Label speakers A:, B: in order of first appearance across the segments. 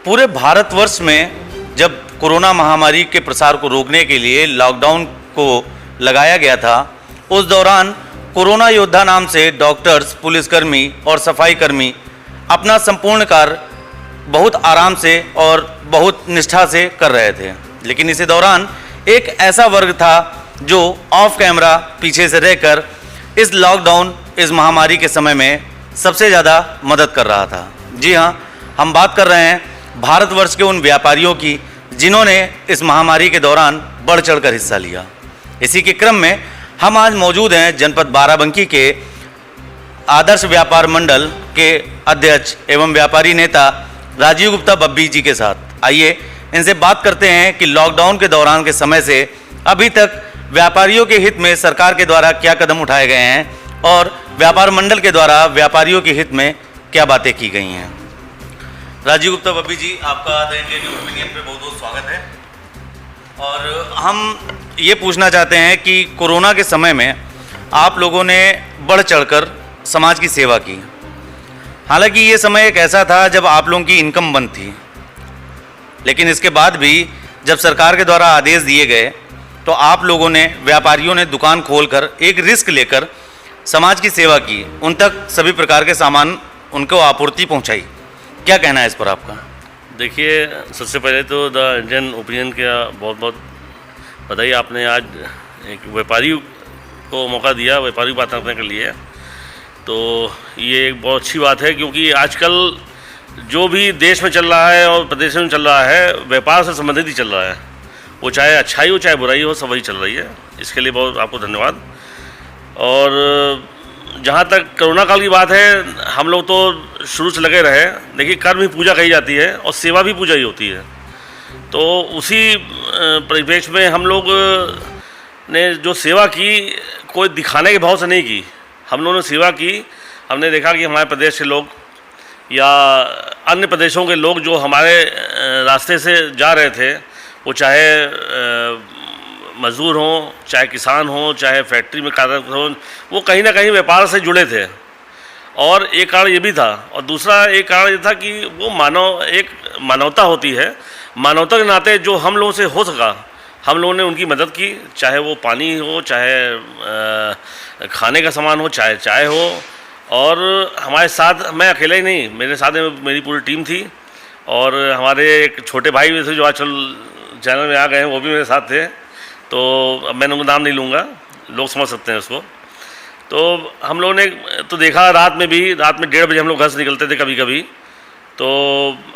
A: पूरे भारतवर्ष में जब कोरोना महामारी के प्रसार को रोकने के लिए लॉकडाउन को लगाया गया था, उस दौरान कोरोना योद्धा नाम से डॉक्टर्स, पुलिसकर्मी और सफाई कर्मी अपना संपूर्ण कार्य बहुत आराम से और बहुत निष्ठा से कर रहे थे। लेकिन इसी दौरान एक ऐसा वर्ग था जो ऑफ कैमरा पीछे से रहकर इस लॉकडाउन, इस महामारी के समय में सबसे ज़्यादा मदद कर रहा था। जी हाँ, हम बात कर रहे हैं भारतवर्ष के उन व्यापारियों की जिन्होंने इस महामारी के दौरान बढ़ चढ़कर हिस्सा लिया। इसी के क्रम में हम आज मौजूद हैं जनपद बाराबंकी के आदर्श व्यापार मंडल के अध्यक्ष एवं व्यापारी नेता राजीव गुप्ता बब्बी जी के साथ। आइए इनसे बात करते हैं कि लॉकडाउन के दौरान के समय से अभी तक व्यापारियों के हित में सरकार के द्वारा क्या कदम उठाए गए हैं और व्यापार मंडल के द्वारा व्यापारियों के हित में क्या बातें की गई हैं। राजीव गुप्ता बब्बी जी, आपका द इंडियन न्यू ओपिनियन पे बहुत बहुत स्वागत है। और हम ये पूछना चाहते हैं कि कोरोना के समय में आप लोगों ने बढ़ चढ़कर समाज की सेवा की। हालांकि ये समय एक ऐसा था जब आप लोगों की इनकम बंद थी, लेकिन इसके बाद भी जब सरकार के द्वारा आदेश दिए गए तो आप लोगों ने, व्यापारियों ने दुकान खोलकर एक रिस्क लेकर समाज की सेवा की, उन तक सभी प्रकार के सामान उनको आपूर्ति पहुंचाई। क्या कहना है इस पर आपका?
B: देखिए, सबसे पहले तो द इंडियन ओपिनियन का बहुत बहुत बधाई। आपने आज एक व्यापारी को मौका दिया, व्यापारी बात करने के लिए, तो ये एक बहुत अच्छी बात है, क्योंकि आजकल जो भी देश में चल रहा है और प्रदेश में चल रहा है, व्यापार से संबंधित ही चल रहा है। वो चाहे अच्छाई हो चाहे बुराई हो, सब वही चल रही है। इसके लिए बहुत आपको धन्यवाद। और जहाँ तक कोरोना काल की बात है, हम लोग तो शुरू से लगे रहे। देखिए, कर्म ही पूजा कही जाती है और सेवा भी पूजा ही होती है। तो उसी परिप्रेक्ष्य में हम लोग ने जो सेवा की, कोई दिखाने के भाव से नहीं की। हम लोगों ने सेवा की। हमने देखा कि हमारे प्रदेश के लोग या अन्य प्रदेशों के लोग जो हमारे रास्ते से जा रहे थे, वो चाहे मज़दूर हों, चाहे किसान हों, चाहे फैक्ट्री में कार्यरत हों, वो कहीं ना कहीं व्यापार से जुड़े थे। और एक कारण ये भी था, और दूसरा एक कारण ये था कि वो एक मानवता होती है। मानवता के नाते जो हम लोगों से हो सका, हम लोगों ने उनकी मदद की, चाहे वो पानी हो, चाहे खाने का सामान हो, चाहे चाय हो। और हमारे साथ, मैं अकेला ही नहीं, मेरे साथ में मेरी पूरी टीम थी। और हमारे एक छोटे भाई भी थे जो आजकल चैनल में आ गए हैं, वो भी मेरे साथ थे। तो अब मैं उनका नाम नहीं लूँगा, लोग समझ सकते हैं उसको। तो हम लोगों ने तो देखा, रात में 1:30 बजे हम लोग घर से निकलते थे कभी कभी। तो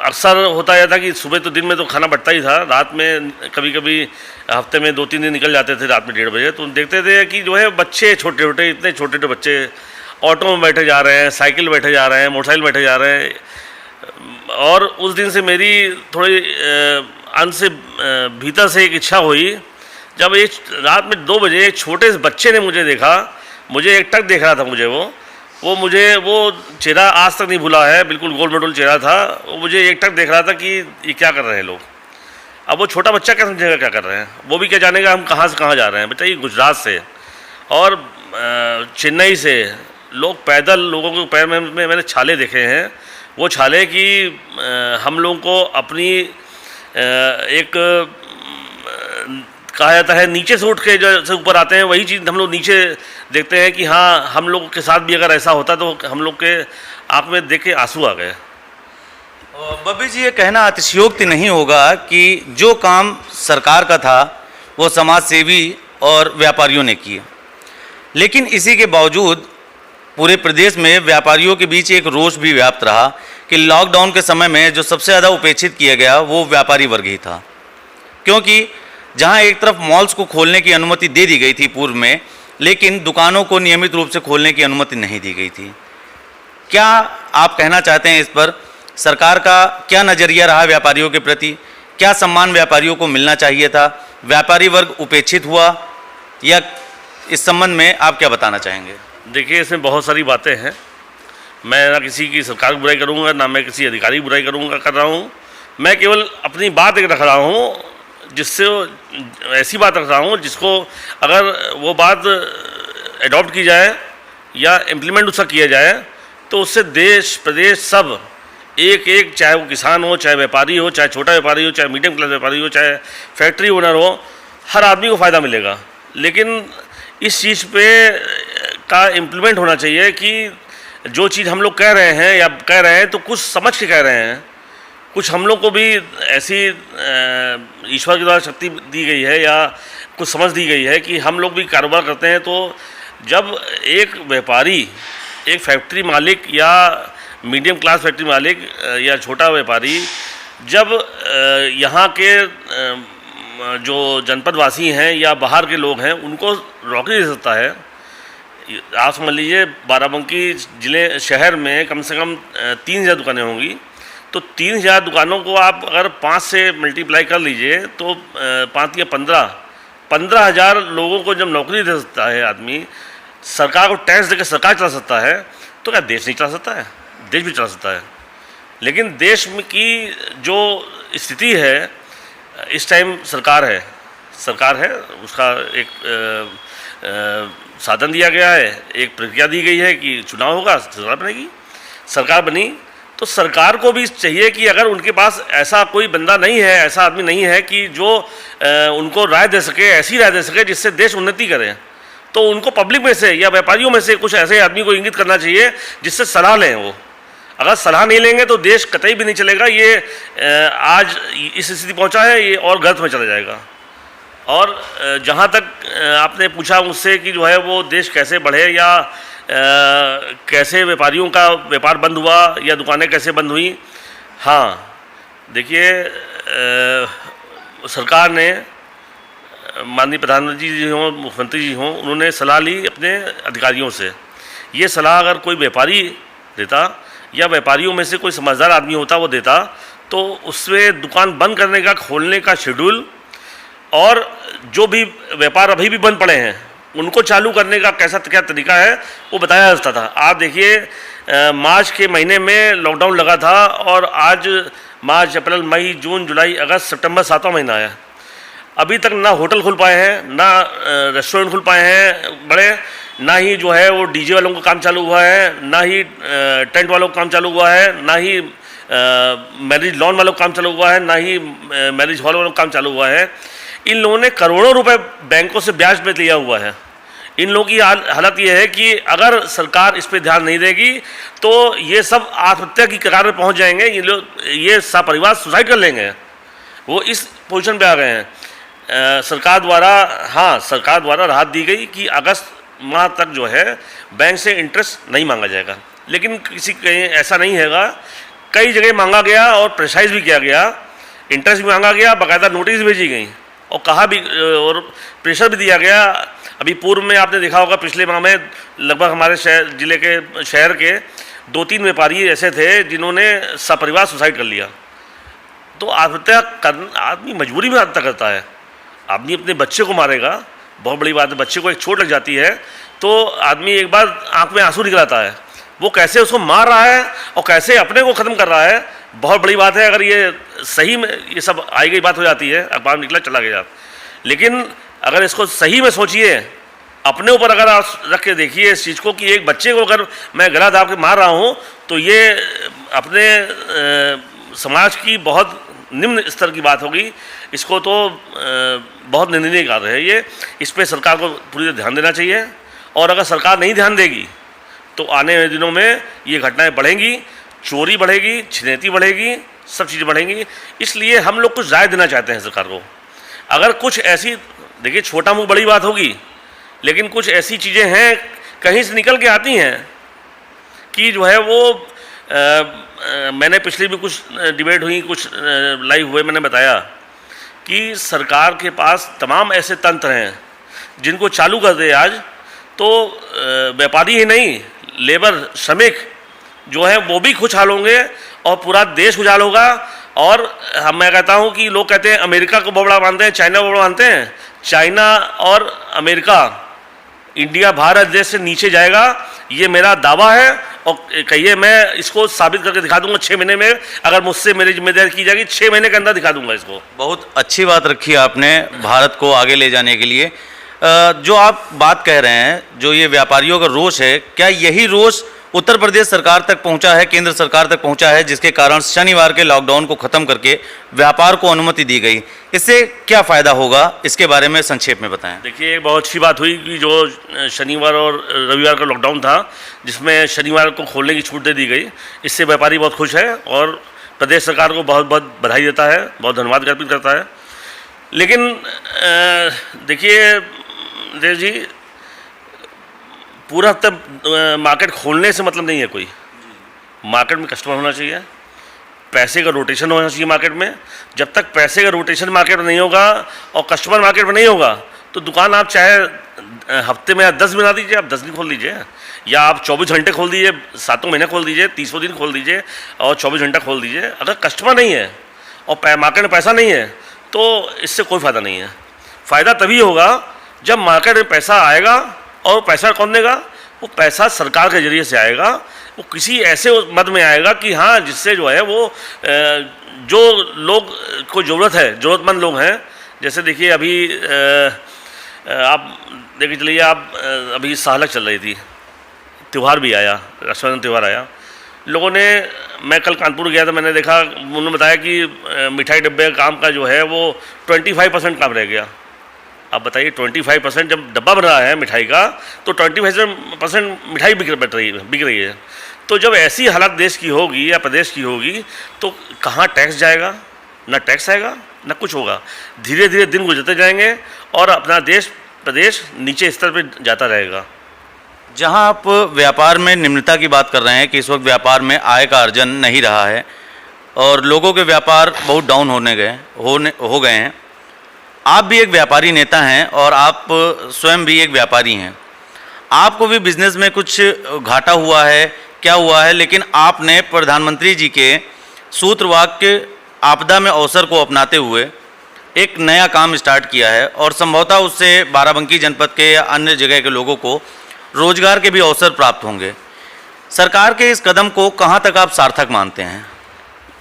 B: अक्सर होता यह था कि सुबह तो दिन में तो खाना बढ़ता ही था, रात में कभी कभी हफ्ते में 2-3 दिन निकल जाते थे रात में 1:30 बजे। तो देखते थे कि जो है बच्चे छोटे छोटे, इतने छोटे छोटे बच्चे ऑटो में बैठे जा रहे हैं, साइकिल बैठे जा रहे हैं, मोटरसाइकिल बैठे जा रहे हैं। और उस दिन से मेरी थोड़ी अंत से भीतर से एक इच्छा हुई, जब एक रात में 2 बजे एक छोटे से बच्चे ने मुझे देखा, मुझे एकटक देख रहा था मुझे वो चेहरा आज तक नहीं भूला है, बिल्कुल गोल मटोल चेहरा था। वो मुझे एकटक देख रहा था कि ये क्या कर रहे हैं लोग। अब वो छोटा बच्चा क्या समझेगा क्या कर रहे हैं, वो भी क्या जानेगा हम कहाँ से कहाँ जा रहे हैं। बेटा, ये गुजरात से और चेन्नई से लोग पैदल, लोगों के पैर में मैंने छाले देखे हैं। वो छाले कि हम लोगों को अपनी एक कहा जाता है नीचे से उठ के जैसे ऊपर आते हैं, वही चीज़ हम लोग नीचे देखते हैं कि हाँ, हम लोग के साथ भी अगर ऐसा होता तो हम लोग के आँख में देख के आंसू आ गए।
A: बब्बी जी, ये कहना अतिशयोक्ति नहीं होगा कि जो काम सरकार का था वो समाज सेवी और व्यापारियों ने किए, लेकिन इसी के बावजूद पूरे प्रदेश में व्यापारियों के बीच एक रोष भी व्याप्त रहा कि लॉकडाउन के समय में जो सबसे ज़्यादा उपेक्षित किया गया वो व्यापारी वर्ग ही था। क्योंकि जहां एक तरफ मॉल्स को खोलने की अनुमति दे दी गई थी पूर्व में, लेकिन दुकानों को नियमित रूप से खोलने की अनुमति नहीं दी गई थी। क्या आप कहना चाहते हैं इस पर? सरकार का क्या नज़रिया रहा व्यापारियों के प्रति? क्या सम्मान व्यापारियों को मिलना चाहिए था? व्यापारी वर्ग उपेक्षित हुआ या इस संबंध में आप क्या बताना चाहेंगे?
B: देखिए, इसमें बहुत सारी बातें हैं। मैं ना किसी की सरकार की बुराई करूँगा, ना मैं किसी अधिकारी की बुराई कर रहा हूँ। मैं केवल अपनी बात एक रख रहा हूँ, जिससे ऐसी बात रख रहा हूँ जिसको अगर वो बात एडॉप्ट की जाए या इम्प्लीमेंट उसका किया जाए तो उससे देश प्रदेश सब एक एक, चाहे वो किसान हो, चाहे व्यापारी हो, चाहे छोटा व्यापारी हो, चाहे मीडियम क्लास व्यापारी हो, चाहे फैक्ट्री ओनर हो, हर आदमी को फ़ायदा मिलेगा। लेकिन इस चीज़ पे का इम्प्लीमेंट होना चाहिए कि जो चीज़ हम लोग कह रहे हैं या कह रहे हैं तो कुछ समझ के कह रहे हैं, कुछ हम लोग को भी ऐसी ईश्वर के द्वारा शक्ति दी गई है या कुछ समझ दी गई है कि हम लोग भी कारोबार करते हैं। तो जब एक व्यापारी, एक फैक्ट्री मालिक या मीडियम क्लास फैक्ट्री मालिक या छोटा व्यापारी जब यहाँ के जो जनपद वासी हैं या बाहर के लोग हैं उनको नौकरी दे सकता है। आप समझ लीजिए बाराबंकी ज़िले शहर में कम से कम 3000 दुकानें होंगी, तो 3000 दुकानों को आप अगर 5 से मल्टीप्लाई कर लीजिए तो 5 या 15,000 लोगों को जब नौकरी दे सकता है आदमी, सरकार को टैक्स देकर सरकार चला सकता है, तो क्या देश नहीं चला सकता है? देश भी चला सकता है। लेकिन देश में की जो स्थिति है इस टाइम सरकार है, उसका एक साधन दिया गया है, एक प्रक्रिया दी गई है कि चुनाव होगा, सरकार बनेगी। सरकार बनी तो सरकार को भी चाहिए कि अगर उनके पास ऐसा कोई बंदा नहीं है, ऐसा आदमी नहीं है कि जो उनको राय दे सके, ऐसी राय दे सके जिससे देश उन्नति करे, तो उनको पब्लिक में से या व्यापारियों में से कुछ ऐसे आदमी को इंगित करना चाहिए जिससे सलाह लें। वो अगर सलाह नहीं लेंगे तो देश कतई भी नहीं चलेगा। ये आज इस स्थिति पहुंचा है, ये और गलत में चला जाएगा। और जहां तक आपने पूछा मुझसे कि जो है वो देश कैसे बढ़े या कैसे व्यापारियों का व्यापार बंद हुआ या दुकानें कैसे बंद हुई, हाँ देखिए सरकार ने, माननीय प्रधानमंत्री जी हों, मुख्यमंत्री जी हों, उन्होंने सलाह ली अपने अधिकारियों से। ये सलाह अगर कोई व्यापारी देता या व्यापारियों में से कोई समझदार आदमी होता वो देता, तो उसमें दुकान बंद करने का, खोलने का शेड्यूल और जो भी व्यापार अभी भी बंद पड़े हैं उनको चालू करने का कैसा क्या तरीका है वो बताया जाता था। आप देखिए मार्च के महीने में लॉकडाउन लगा था और आज मार्च, अप्रैल, मई, जून, जुलाई, अगस्त, सितंबर 7वां महीना है। अभी तक ना होटल खुल पाए हैं, ना रेस्टोरेंट खुल पाए हैं बड़े, ना ही जो है वो डीजे वालों का काम चालू हुआ है, ना ही टेंट वालों का काम चालू हुआ है, ना ही मैरिज लॉन वालों का काम चालू हुआ है, ना ही मैरिज हॉल वालों का काम चालू हुआ है। इन लोगों ने करोड़ों रुपए बैंकों से ब्याज पे लिया हुआ है। इन लोगों की हालत ये है कि अगर सरकार इस पे ध्यान नहीं देगी तो ये सब आत्महत्या की कगार में पहुंच जाएंगे। ये लोग, ये सपरिवार सुसाइड कर लेंगे। वो इस पोजीशन पे आ गए हैं। सरकार द्वारा राहत दी गई कि अगस्त माह तक जो है बैंक से इंटरेस्ट नहीं मांगा जाएगा, लेकिन कहीं ऐसा नहीं हैगा। कई जगह मांगा गया और प्रेशराइज भी किया गया, इंटरेस्ट भी मांगा गया, बाकायदा नोटिस भेजी गई और कहा भी और प्रेशर भी दिया गया। अभी पूर्व में आपने देखा होगा पिछले माह में लगभग हमारे शहर के 2-3 व्यापारी ऐसे थे जिन्होंने सपरिवार सुसाइड कर लिया। तो आत्महत्या करना, आदमी मजबूरी में आत्महत्या करता है। आदमी अपने बच्चे को मारेगा, बहुत बड़ी बात है। बच्चे को एक चोट लग जाती है तो आदमी एक बार आंख में आंसू निकल आता है। वो कैसे उसको मार रहा है और कैसे अपने को ख़त्म कर रहा है, बहुत बड़ी बात है। अगर ये सही में ये सब आई गई बात हो जाती है, अखबार निकला चला गया। लेकिन अगर इसको सही में सोचिए, अपने ऊपर अगर आप रख के देखिए इस चीज़ को कि एक बच्चे को अगर मैं गला दाब के मार रहा हूँ तो ये अपने समाज की बहुत निम्न स्तर की बात होगी। इसको तो बहुत निंदनीय कार्य है ये। इस पर सरकार को पूरी तरह ध्यान देना चाहिए। और अगर सरकार नहीं ध्यान देगी तो आने वाले दिनों में ये घटनाएं बढ़ेंगी, चोरी बढ़ेगी, छिनैती बढ़ेगी, सब चीज़ें बढ़ेंगी। इसलिए हम लोग कुछ राय देना चाहते हैं सरकार को। अगर कुछ ऐसी, देखिए छोटा मुँह बड़ी बात होगी, लेकिन कुछ ऐसी चीज़ें हैं कहीं से निकल के आती हैं कि जो है वो मैंने पिछले भी कुछ डिबेट हुई, कुछ लाइव हुए, मैंने बताया कि सरकार के पास तमाम ऐसे तंत्र हैं जिनको चालू कर दे आज तो व्यापारी ही नहीं, लेबर, श्रमिक जो है वो भी खुशहाल होंगे और पूरा देश खुशहाल होगा। और मैं कहता हूँ कि लोग कहते हैं अमेरिका को बहुत बड़ा मानते हैं, चाइना को बड़ा मानते हैं। चाइना और अमेरिका इंडिया भारत देश से नीचे जाएगा, ये मेरा दावा है। और कहिए मैं इसको साबित करके दिखा दूंगा 6 महीने में। अगर मुझसे मेरी जिम्मेदारी की जाएगी 6 महीने के अंदर दिखा दूंगा इसको।
A: बहुत अच्छी बात रखी आपने भारत को आगे ले जाने के लिए। जो आप बात कह रहे हैं, जो ये व्यापारियों का रोष है, क्या यही रोष उत्तर प्रदेश सरकार तक पहुंचा है, केंद्र सरकार तक पहुंचा है, जिसके कारण शनिवार के लॉकडाउन को खत्म करके व्यापार को अनुमति दी गई? इससे क्या फायदा होगा, इसके बारे में संक्षेप में बताएं।
B: देखिए, एक बहुत अच्छी बात हुई कि जो शनिवार और रविवार का लॉकडाउन था, जिसमें शनिवार को खोलने की छूट दे दी गई, इससे व्यापारी बहुत खुश है और प्रदेश सरकार को बहुत बहुत बधाई देता है, बहुत धन्यवाद ज्ञापित करता है। लेकिन देखिए देव जी, पूरा तब मार्केट खोलने से मतलब नहीं है कोई। मार्केट में कस्टमर होना चाहिए, पैसे का रोटेशन होना चाहिए मार्केट में। जब तक पैसे का रोटेशन मार्केट में नहीं होगा और कस्टमर मार्केट में नहीं होगा, तो दुकान आप चाहे हफ्ते में 10 दिन बना दीजिए, आप 10 दिन खोल दीजिए, या आप 24 घंटे खोल दीजिए, 7 महीने खोल दीजिए, 30 दिन खोल दीजिए और 24 घंटा खोल दीजिए। अगर कस्टमर नहीं है और मार्केट में पैसा नहीं है, तो इससे कोई फ़ायदा नहीं है। फ़ायदा तभी होगा जब मार्केट में पैसा आएगा, और पैसा कौन देगा? वो पैसा सरकार के जरिए से आएगा, वो किसी ऐसे मद में आएगा कि हाँ, जिससे जो है वो जो लोग को ज़रूरत है, ज़रूरतमंद लोग हैं। जैसे देखिए अभी आप देखिए चलिए, आप अभी सालक चल रही थी, त्यौहार भी आया, रक्षाबंधन त्यौहार आया, लोगों ने, मैं कल कानपुर गया था, मैंने देखा, उन्होंने बताया कि मिठाई डब्बे का काम का जो है वो 25% काम रह गया। अब बताइए, 25% जब डब्बा बन रहा है मिठाई का, तो 25% मिठाई बिक रही है। तो जब ऐसी हालत देश की होगी या प्रदेश की होगी, तो कहाँ टैक्स जाएगा? ना टैक्स आएगा, ना कुछ होगा। धीरे धीरे दिन गुजरते जाएंगे और अपना प्रदेश नीचे स्तर पर जाता रहेगा।
A: जहां आप व्यापार में निम्नता की बात कर रहे हैं कि इस वक्त व्यापार में आय का अर्जन नहीं रहा है और लोगों के व्यापार बहुत डाउन हो गए हैं, आप भी एक व्यापारी नेता हैं और आप स्वयं भी एक व्यापारी हैं। आपको भी बिजनेस में कुछ घाटा हुआ है, क्या हुआ है? लेकिन आपने प्रधानमंत्री जी के सूत्र वाक्य आपदा में अवसर को अपनाते हुए एक नया काम स्टार्ट किया है और संभवतः उससे बाराबंकी जनपद के या अन्य जगह के लोगों को रोजगार के भी अवसर प्राप्त होंगे। सरकार के इस कदम को कहाँ तक आप सार्थक मानते हैं?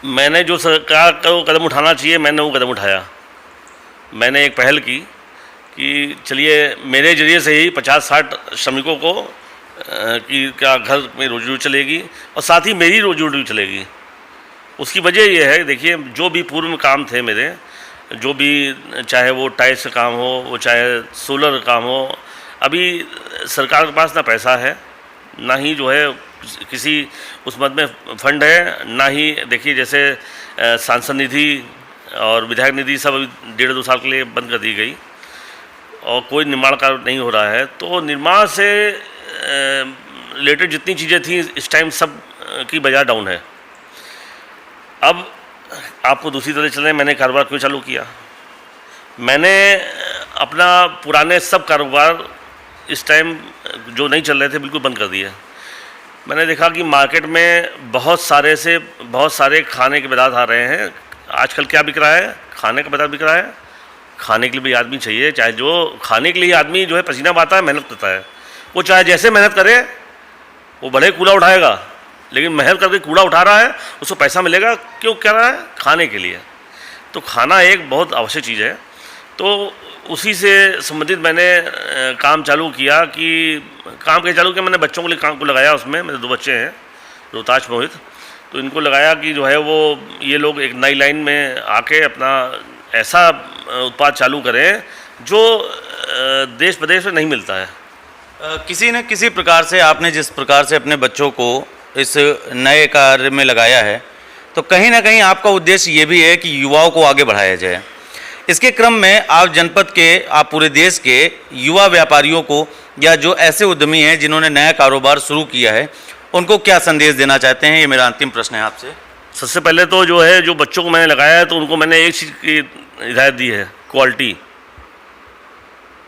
B: मैंने जो सरकार को कदम उठाना चाहिए, मैंने वो कदम उठाया। मैंने एक पहल की कि चलिए मेरे जरिए से ही 50-60 श्रमिकों को कि क्या घर में रोजी रोटी चलेगी और साथ ही मेरी रोजी रोटी चलेगी। उसकी वजह यह है, देखिए, जो भी पूर्व में काम थे मेरे, जो भी, चाहे वो टाइल्स का काम हो, वो चाहे सोलर का काम हो, अभी सरकार के पास ना पैसा है, ना ही जो है किसी उस मद में फंड है, ना ही देखिए जैसे सांसद निधि और विधायक निधि सब 1.5-2 साल के लिए बंद कर दी गई और कोई निर्माण कार्य नहीं हो रहा है। तो निर्माण से रिलेटेड जितनी चीज़ें थी इस टाइम सब की बाजार डाउन है। अब आपको दूसरी तरह चलें, मैंने कारोबार क्यों चालू किया? मैंने अपना पुराने सब कारोबार इस टाइम जो नहीं चल रहे थे बिल्कुल बंद कर दिए। मैंने देखा कि मार्केट में बहुत सारे खाने के पदार्थ आ रहे हैं। आजकल क्या बिक रहा है? खाने का पदार्थ बिक रहा है। खाने के लिए भी आदमी चाहिए, चाहे जो खाने के लिए आदमी जो है पसीना बहाता है, मेहनत करता है, वो चाहे जैसे मेहनत करे, वो भले कूड़ा उठाएगा, लेकिन मेहनत करके कूड़ा उठा रहा है, उसको पैसा मिलेगा। क्यों कर रहा है? खाने के लिए। तो खाना एक बहुत आवश्यक चीज़ है। तो उसी से संबंधित मैंने काम चालू किया मैंने बच्चों के लिए काम को लगाया। उसमें मेरे 2 बच्चे हैं, रोहताज मोहित, तो इनको लगाया कि जो है वो ये लोग एक नई लाइन में आके अपना ऐसा उत्पाद चालू करें जो देश प्रदेश में नहीं मिलता है।
A: किसी न किसी प्रकार से आपने जिस प्रकार से अपने बच्चों को इस नए कार्य में लगाया है, तो कहीं ना कहीं आपका उद्देश्य ये भी है कि युवाओं को आगे बढ़ाया जाए। इसके क्रम में आप जनपद के, आप पूरे देश के युवा व्यापारियों को या जो ऐसे उद्यमी हैं जिन्होंने नया कारोबार शुरू किया है, उनको क्या संदेश देना चाहते हैं? ये मेरा अंतिम प्रश्न है आपसे।
B: सबसे पहले तो जो है, जो बच्चों को मैंने लगाया है, तो उनको मैंने एक चीज़ की हिदायत दी है, क्वालिटी।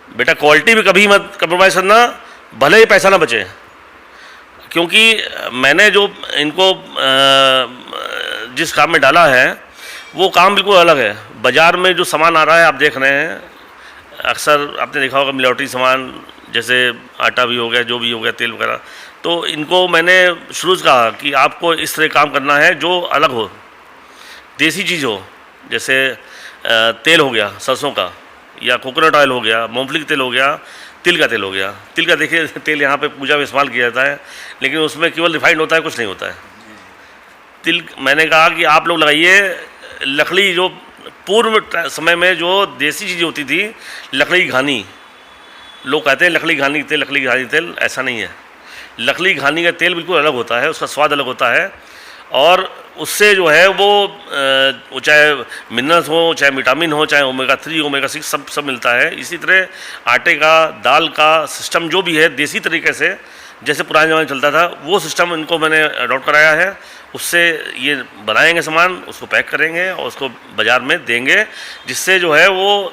B: बेटा, क्वालिटी में कभी मत कंप्रोमाइज़ करना, भले ही पैसा ना बचे। क्योंकि मैंने जो इनको जिस काम में डाला है वो काम बिल्कुल अलग है। बाज़ार में जो सामान आ रहा है आप देख रहे हैं, अक्सर आपने देखा होगा मिलावटी सामान, जैसे आटा भी हो गया, जो भी हो गया, तेल वगैरह। तो इनको मैंने शुरू से कहा कि आपको इस तरह काम करना है जो अलग हो, देसी चीज़ हो। जैसे तेल हो गया सरसों का, या कोकोनट ऑयल हो गया, मूंगफली का तेल हो गया, तिल का तेल हो गया। तिल का देखिए तेल यहाँ पे पूजा में इस्तेमाल किया जाता है, लेकिन उसमें केवल रिफाइंड होता है, कुछ नहीं होता है। तिल मैंने कहा कि आप लोग लगाइए लकड़ी, जो पूर्व समय में जो देसी चीज़ें होती थी, लकड़ी घानी, लोग कहते हैं लकड़ी घानी तेल, लकड़ी घानी तेल, ऐसा नहीं है। लकड़ी घानी का तेल बिल्कुल अलग होता है, उसका स्वाद अलग होता है, और उससे जो है वो चाहे मिनरल्स हो, चाहे विटामिन हो, चाहे ओमेगा 3 ओमेगा 6 सब मिलता है। इसी तरह आटे का, दाल का सिस्टम जो भी है देसी तरीके से, जैसे पुराने ज़माने में चलता था, वो सिस्टम इनको मैंने अडॉप्ट कराया है। उससे ये बनाएंगे सामान, उसको पैक करेंगे और उसको बाज़ार में देंगे, जिससे जो है वो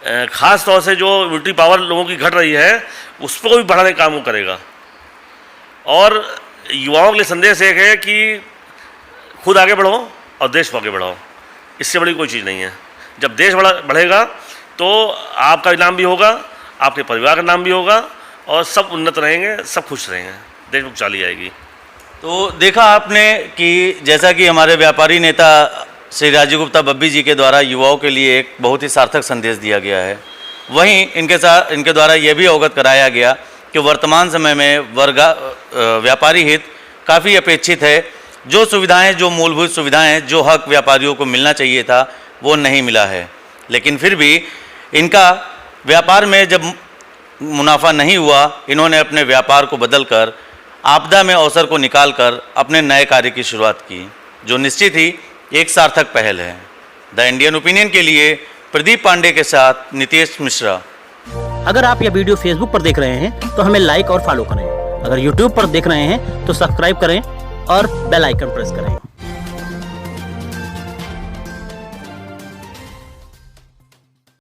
B: ख़ास तौर से जो इम्यूनिटी पावर लोगों की घट रही है उसको भी बढ़ाने का काम वो करेगा। और युवाओं के लिए संदेश एक है कि खुद आगे बढ़ो और देश को आगे बढ़ाओ, इससे बड़ी कोई चीज़ नहीं है। जब देश बढ़ेगा तो आपका नाम भी होगा, आपके परिवार का नाम भी होगा, और सब उन्नत रहेंगे, सब खुश रहेंगे, देश में खुशहाली आएगी।
A: तो देखा आपने कि जैसा कि हमारे व्यापारी नेता श्री राजीव गुप्ता बब्बी जी के द्वारा युवाओं के लिए एक बहुत ही सार्थक संदेश दिया गया है, वहीं इनके द्वारा यह भी अवगत कराया गया कि वर्तमान समय में व्यापारी हित काफ़ी अपेक्षित है। जो सुविधाएं, जो मूलभूत सुविधाएं, जो हक व्यापारियों को मिलना चाहिए था, वो नहीं मिला है। लेकिन फिर भी इनका व्यापार में जब मुनाफा नहीं हुआ, इन्होंने अपने व्यापार को बदलकर आपदा में अवसर को निकालकर अपने नए कार्य की शुरुआत की, जो निश्चित ही एक सार्थक पहल है। द इंडियन ओपिनियन के लिए प्रदीप पांडे के साथ नितेश मिश्रा।
C: अगर आप यह वीडियो फेसबुक पर देख रहे हैं तो हमें लाइक और फॉलो करें। अगर यूट्यूब पर देख रहे हैं तो सब्सक्राइब करें और बेल आइकन प्रेस करें।